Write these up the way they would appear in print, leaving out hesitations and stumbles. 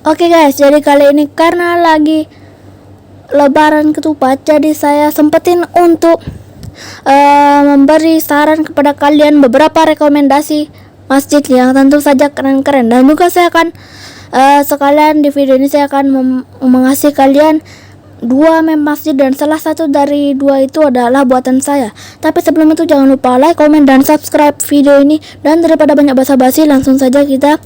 Oke guys, jadi kali ini karena lagi Lebaran ketupat, jadi saya sempetin untuk memberi saran kepada kalian beberapa rekomendasi masjid yang tentu saja keren-keren, dan juga saya akan sekalian di video ini saya akan mengasih kalian dua meme masjid, dan salah satu dari dua itu adalah buatan saya. Tapi sebelum itu jangan lupa like, komen, dan subscribe video ini. Dan daripada banyak basa-basi, langsung saja kita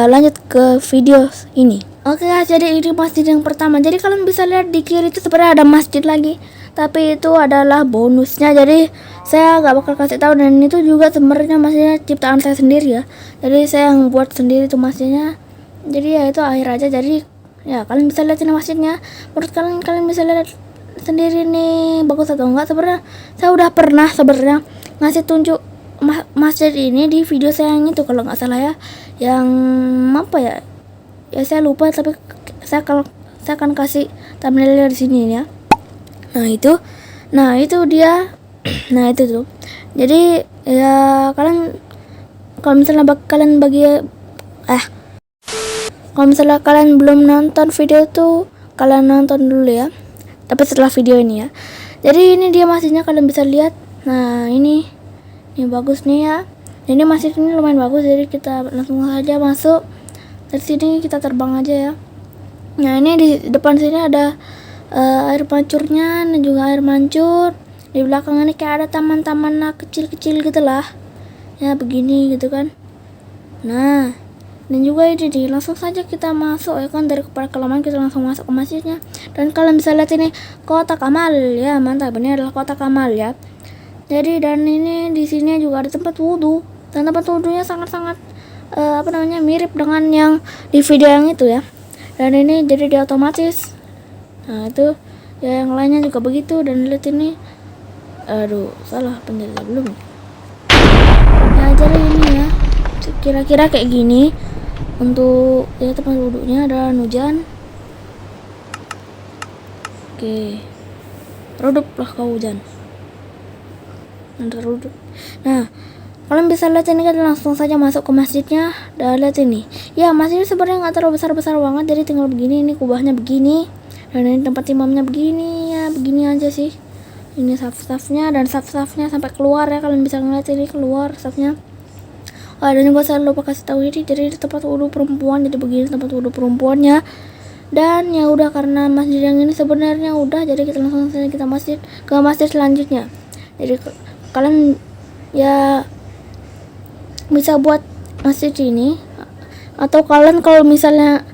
lanjut ke video ini. Oke guys, jadi ini masjid yang pertama. Jadi kalian bisa lihat di kiri itu sebenarnya ada masjid lagi, tapi itu adalah bonusnya, jadi saya gak bakal kasih tahu. Dan itu juga sebenarnya masjidnya ciptaan saya sendiri ya, jadi saya yang buat sendiri tuh masjidnya. Jadi ya itu akhir aja. Jadi ya kalian bisa lihat ini masjidnya. Menurut kalian bisa lihat sendiri nih bagus atau enggak. Sebenarnya saya udah pernah sebenarnya ngasih tunjuk masjid ini di video saya yang itu kalau nggak salah ya, yang apa ya saya lupa, tapi saya akan kasih thumbnailnya di sini ya. Nah itu dia. Nah itu tuh. Jadi ya kalian kalau misalnya kalau misalnya kalian belum nonton video itu, kalian nonton dulu ya, tapi setelah video ini ya. Jadi ini dia masjidnya, kalian bisa lihat. Nah ini bagus nih ya. Ini masjid ini lumayan bagus, jadi kita langsung saja masuk. Dari sini kita terbang aja ya. Nah ini di depan sini ada air mancurnya dan juga air mancur. Di belakang ini kayak ada taman-taman kecil-kecil gitulah ya, begini gitu kan. Nah dan juga ini langsung saja kita masuk ya kan, dari kepala kelamaan kita langsung masuk ke masjidnya. Dan kalian bisa lihat ini kotak amal ya, mantap, ini adalah kotak amal ya. Jadi dan ini di sini juga ada tempat wudhu, dan tempat wudhunya sangat-sangat mirip dengan yang di video yang itu ya. Dan ini jadi dia otomatis. Nah itu ya, yang lainnya juga begitu. Dan lihat ini, aduh salah pencet belum. Nah jadi ini ya kira-kira kayak gini untuk ya tempat wudhunya. Ada hujan. Oke, redup lah kau hujan. Nah kalian bisa lihat ini kan, langsung saja masuk ke masjidnya. Dan lihat ini ya, masjidnya sebenarnya nggak terlalu besar banget, jadi tinggal begini. Ini kubahnya begini, dan ini tempat imamnya begini ya, begini aja sih. Ini saf-safnya, dan saf-safnya sampai keluar ya, kalian bisa ngeliat ini keluar safnya. Dan juga saya lupa kasih tahu ini, jadi tempat wudhu perempuan, jadi begini tempat wudhu perempuannya. Dan ya udah, karena masjid yang ini sebenarnya udah, jadi kita langsung saja ke masjid selanjutnya. Jadi kalian ya bisa buat masjid ini, atau kalian kalau misalnya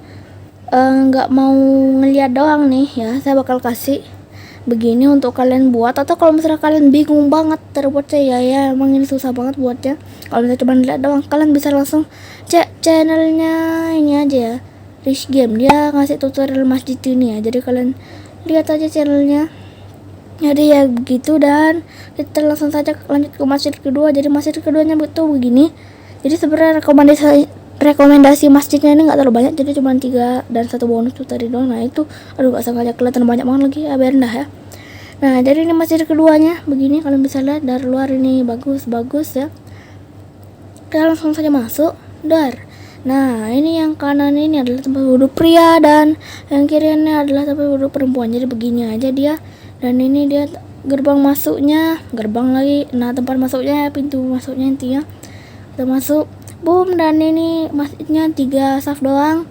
nggak mau ngeliat doang nih ya, saya bakal kasih begini untuk kalian buat. Atau kalau misalnya kalian bingung banget terbuatnya ya emang ini susah banget buatnya, kalau misalnya cuma lihat doang, kalian bisa langsung cek channelnya ini aja ya, Rich Game, dia ngasih tutorial masjid ini ya, jadi kalian lihat aja channelnya. Jadi ya begitu, dan kita langsung saja lanjut ke masjid kedua. Jadi masjid keduanya betul begini. Jadi sebenarnya rekomendasi masjidnya ini nggak terlalu banyak, jadi cuma 3 dan 1 bonus tuh tadi doang. Nah itu aduh gak sengaja kelihatan banyak banget lagi ya, biarin dah ya. Nah jadi ini masjid keduanya begini, kalian bisa lihat dari luar ini bagus ya. Kita langsung saja masuk dar. Nah ini yang kanan ini adalah tempat wudhu pria, dan yang kiri ini adalah tempat wudhu perempuan. Jadi begini aja dia. Dan ini dia gerbang masuknya, nah tempat masuknya, pintu masuknya intinya. Kita masuk, boom. Dan ini masjidnya 3 saf doang.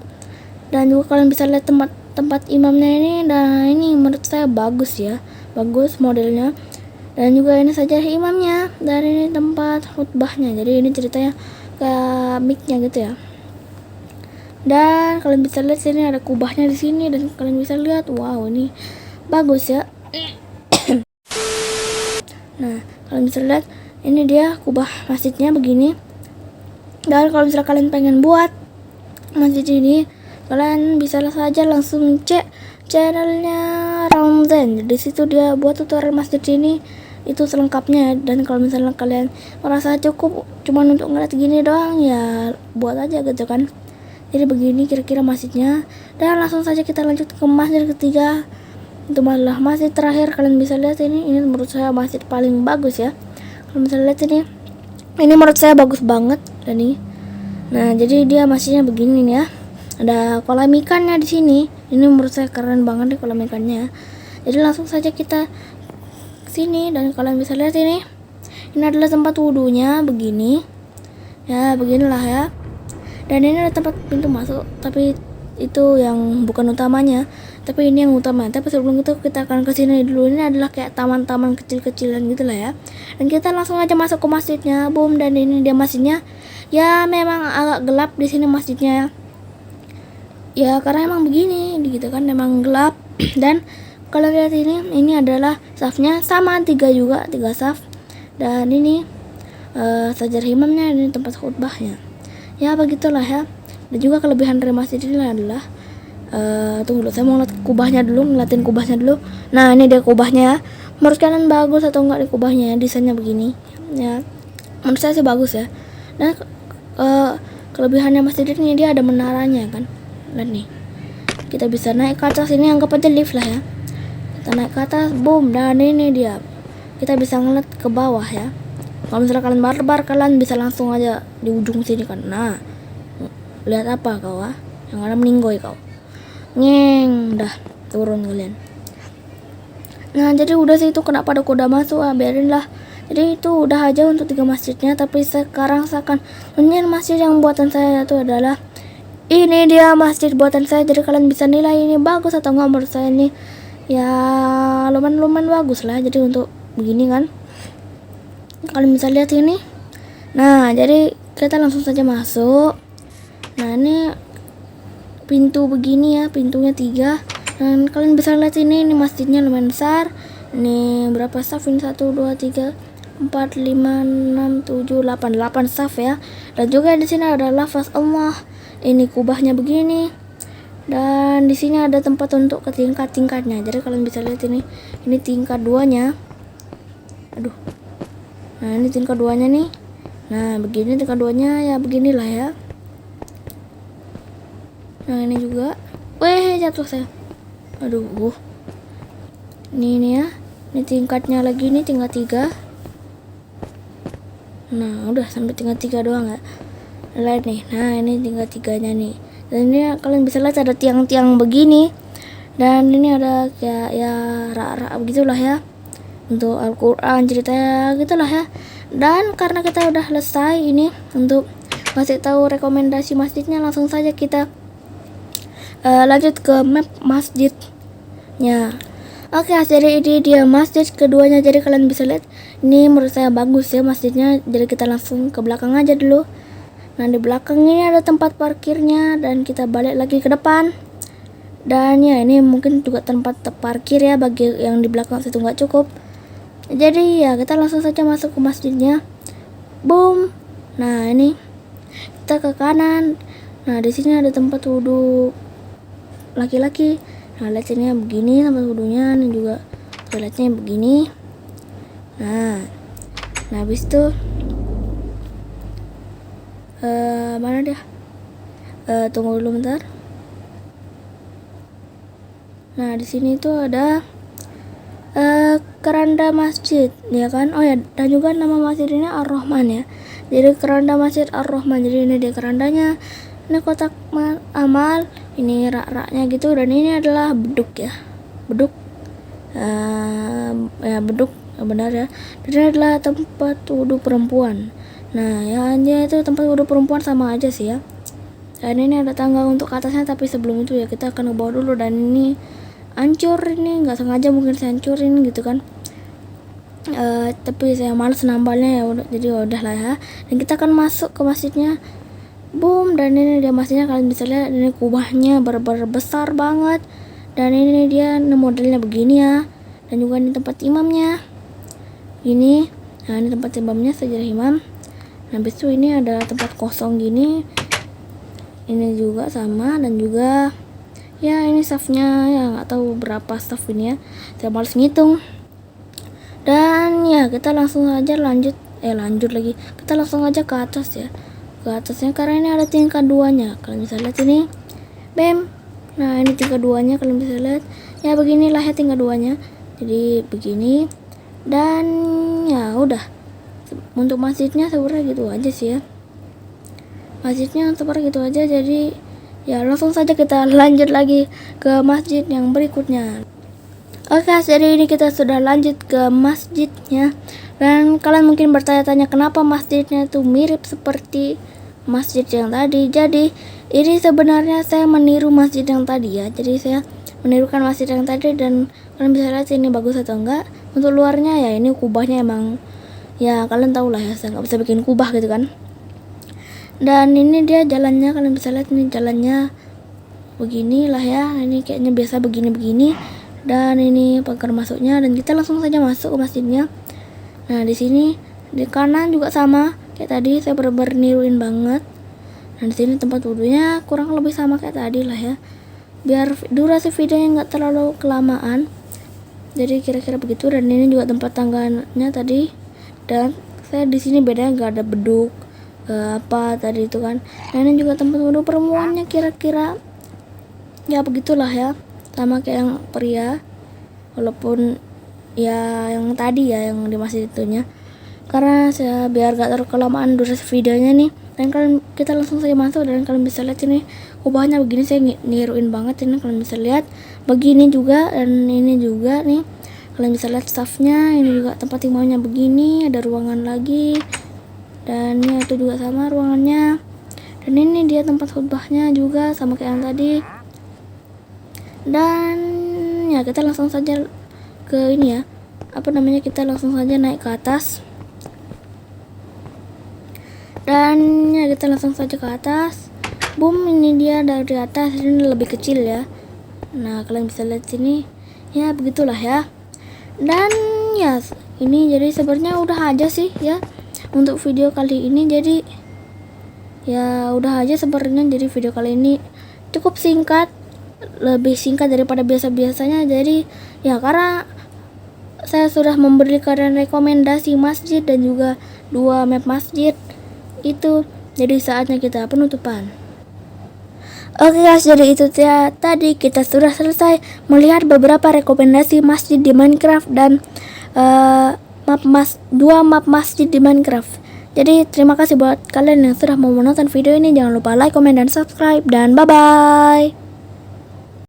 Dan juga kalian bisa lihat tempat imamnya ini. Nah ini menurut saya bagus ya, bagus modelnya. Dan juga ini saja imamnya, dan ini tempat khutbahnya. Jadi ini ceritanya ke mic-nya gitu ya. Dan kalian bisa lihat sini ada kubahnya di sini, dan kalian bisa lihat wow ini bagus ya. Nah kalian bisa lihat ini dia kubah masjidnya begini. Dan kalau misalnya kalian pengen buat masjid ini, kalian bisa saja langsung cek channelnya Ramzan. Di situ dia buat tutorial masjid ini itu selengkapnya. Dan kalau misalnya kalian merasa cukup cuman untuk ngeliat gini doang, ya buat aja gitu kan. Jadi begini kira-kira masjidnya. Dan langsung saja kita lanjut ke masjid ketiga. Itu malah masjid terakhir. Kalian bisa lihat ini menurut saya masjid paling bagus ya. Kalian bisa lihat ini menurut saya bagus banget. Dan ini, nah jadi dia masjidnya begini nih ya. Ada kolam ikannya di sini. Ini menurut saya keren banget deh kolam ikannya. Jadi langsung saja kita sini, dan kalian bisa lihat ini adalah tempat wudhunya begini ya, beginilah ya. Dan ini ada tempat pintu masuk, tapi itu yang bukan utamanya, tapi ini yang utama. Tapi sebelum itu kita akan ke sini dulu. Ini adalah kayak taman-taman kecil-kecilan gitu lah ya. Dan kita langsung aja masuk ke masjidnya. Boom, dan ini dia masjidnya. Ya memang agak gelap di sini masjidnya. Ya karena emang begini gitu kan, memang gelap. Dan kalau lihat ini adalah safnya sama 3 juga, 3 saf. Dan ini sajar imamnya, ini tempat khutbahnya. Ya begitulah ya. Dan juga kelebihan dari masjid ini adalah tunggu dulu, saya mau ngeliat kubahnya dulu, ngeliatin kubahnya dulu. Nah ini dia kubahnya ya. Menurut kalian bagus atau enggak di kubahnya? Desainnya begini ya, menurut saya sih bagus ya. Dan kelebihannya masjid ini dia ada menaranya kan. Dan nih kita bisa naik ke atas, ini anggap aja lift lah ya. Kita naik ke atas, boom, dan ini dia kita bisa ngeliat ke bawah ya. Kalau misalnya kalian barbar, kalian bisa langsung aja di ujung sini kan. Nah lihat apa kau yang ada meninggoy kau, ngeng, dah turun kalian. Nah jadi udah sih, itu kenapa ada kuda masuk, biarin lah. Jadi itu udah aja untuk 3 masjidnya. Tapi sekarang saya akan menunjukin masjid yang buatan saya, itu adalah ini dia masjid buatan saya. Jadi kalian bisa nilai ini bagus atau enggak. Menurut saya ini ya lumayan bagus lah. Jadi untuk begini kan, kalian bisa lihat ini. Nah jadi kita langsung saja masuk. Nah ini pintu begini ya, pintunya 3. Dan kalian bisa lihat ini masjidnya lumayan besar. Ini berapa saf ini? 1, 2, 3, 4, 5, 6, 7, 8 saf ya. Dan juga di sini ada lafaz Allah. Ini kubahnya begini. Dan di sini ada tempat untuk ke tingkat-tingkatnya. Jadi kalian bisa lihat ini tingkat 2-nya. Aduh. Nah, ini tingkat 2-nya nih. Nah, begini tingkat 2-nya ya, beginilah ya. Nah, ini juga. Weh, jatuh saya. Aduh. Ini ya. Ini tingkatnya lagi, nih tingkat 3. Nah udah sampai tingkat 3 doang ya. Lihat nih, nah ini tingkat 3-nya nih. Dan ini kalian bisa lihat ada tiang-tiang begini. Dan ini ada kayak ya rak-rak begitulah ya, untuk Al-Quran ceritanya gitulah ya. Dan karena kita udah selesai ini untuk ngasih tahu rekomendasi masjidnya, langsung saja kita lanjut ke map masjidnya. Oke, jadi ini dia masjid keduanya. Jadi kalian bisa lihat ini menurut saya bagus ya masjidnya. Jadi kita langsung ke belakang aja dulu. Nah di belakang ini ada tempat parkirnya, dan kita balik lagi ke depan. Dan ya ini mungkin juga tempat parkir ya bagi yang di belakang situ nggak cukup. Jadi ya kita langsung saja masuk ke masjidnya. Boom. Nah ini kita ke kanan. Nah di sini ada tempat wudhu laki-laki. Nah lihat sini begini tempat wudhunya, dan juga toiletnya begini. Nah habis itu mana dia? Tunggu dulu bentar. Nah di sini tuh ada keranda masjid ya kan. Oh ya, dan juga nama masjid ini Ar-Rahman ya. Jadi keranda masjid Ar-Rahman. Jadi ini dia kerandanya. Ini kotak amal, ini rak-raknya gitu. Dan ini adalah beduk ya, beduk ya beduk benar ya. Dan ini adalah tempat wudhu perempuan. Nah ya aja itu tempat wudhu perempuan sama aja sih ya. Dan ini ada tangga untuk ke atasnya, tapi sebelum itu ya kita akan ke bawah dulu. Dan ini hancur, ini nggak sengaja mungkin saya hancurin gitu kan. Tapi saya males nambalnya ya udah, jadi udah lah ya. Dan kita akan masuk ke masjidnya. Boom, dan ini dia masjidnya. Kalian bisa lihat ini kubahnya besar banget. Dan ini dia modelnya begini ya. Dan juga ini tempat imamnya ini. Nah ini tempat imamnya, sajadah imam. Nah habis itu ini ada tempat kosong gini. Ini juga sama. Dan juga ya ini staffnya ya nggak tahu berapa staff ini ya, saya males ngitung. Dan ya kita langsung aja lanjut lagi, kita langsung aja ke atas ya, ke atasnya karena ini ada tingkat 2-nya. Kalian bisa lihat ini, bam. Nah ini tingkat 2-nya, kalian bisa lihat ya beginilah ya tingkat 2-nya. Jadi begini. Dan ya udah, untuk masjidnya sebenarnya gitu aja sih ya, masjidnya seperti gitu aja. Jadi Ya, langsung saja kita lanjut lagi ke masjid yang berikutnya. Oke guys, jadi ini kita sudah lanjut ke masjidnya. Dan kalian mungkin bertanya-tanya kenapa masjidnya itu mirip seperti masjid yang tadi. Jadi ini sebenarnya saya meniru masjid yang tadi ya. Jadi saya menirukan masjid yang tadi, dan kalian bisa lihat ini bagus atau enggak. Untuk luarnya ya ini kubahnya emang ya kalian tahu lah ya, saya nggak bisa bikin kubah gitu kan. Dan ini dia jalannya, kalian bisa lihat ini jalannya beginilah ya. Ini kayaknya biasa begini-begini. Dan ini pagar masuknya, dan kita langsung saja masuk ke masjidnya. Nah, di sini di kanan juga sama kayak tadi, saya benar-benar niruin banget. Dan di sini tempat wudhunya kurang lebih sama kayak tadi lah ya. Biar durasi videonya nggak terlalu kelamaan. Jadi kira-kira begitu. Dan ini juga tempat tangganya tadi. Dan saya di sini bedanya nggak ada beduk apa tadi itu kan. Nah, ini juga tempat wudhu perempuannya, kira-kira ya begitulah ya, sama kayak yang pria, walaupun ya yang tadi ya yang di masjid itunya. Karena saya biar gak terlalu kelamaan durasi videonya nih, dan kita langsung saja masuk. Dan kalian bisa lihat ini kubahnya begini, saya niruin banget ini, kalian bisa lihat begini juga. Dan ini juga nih kalian bisa lihat staffnya, ini juga tempat imamnya begini, ada ruangan lagi. Dan ya itu juga sama ruangannya. Dan ini dia tempat khutbahnya juga sama kayak yang tadi. Dan ya kita langsung saja ke ini ya, apa namanya, kita langsung saja naik ke atas. Dan ya kita langsung saja ke atas. Boom, ini dia dari atas, ini lebih kecil ya. Nah, kalian bisa lihat sini. Ya begitulah ya. Dan ya ini jadi sebenarnya udah aja sih ya untuk video kali ini. Jadi ya udah aja sebenarnya, jadi video kali ini cukup singkat, lebih singkat daripada biasa-biasanya. Jadi ya karena saya sudah memberikan rekomendasi masjid dan juga 2 map masjid itu, jadi saatnya kita penutupan. Oke guys, jadi itu ya, tadi kita sudah selesai melihat beberapa rekomendasi masjid di Minecraft dan 2 map masjid di Minecraft. Jadi terima kasih buat kalian yang sudah mau menonton video ini. Jangan lupa like, comment, dan subscribe, dan bye bye.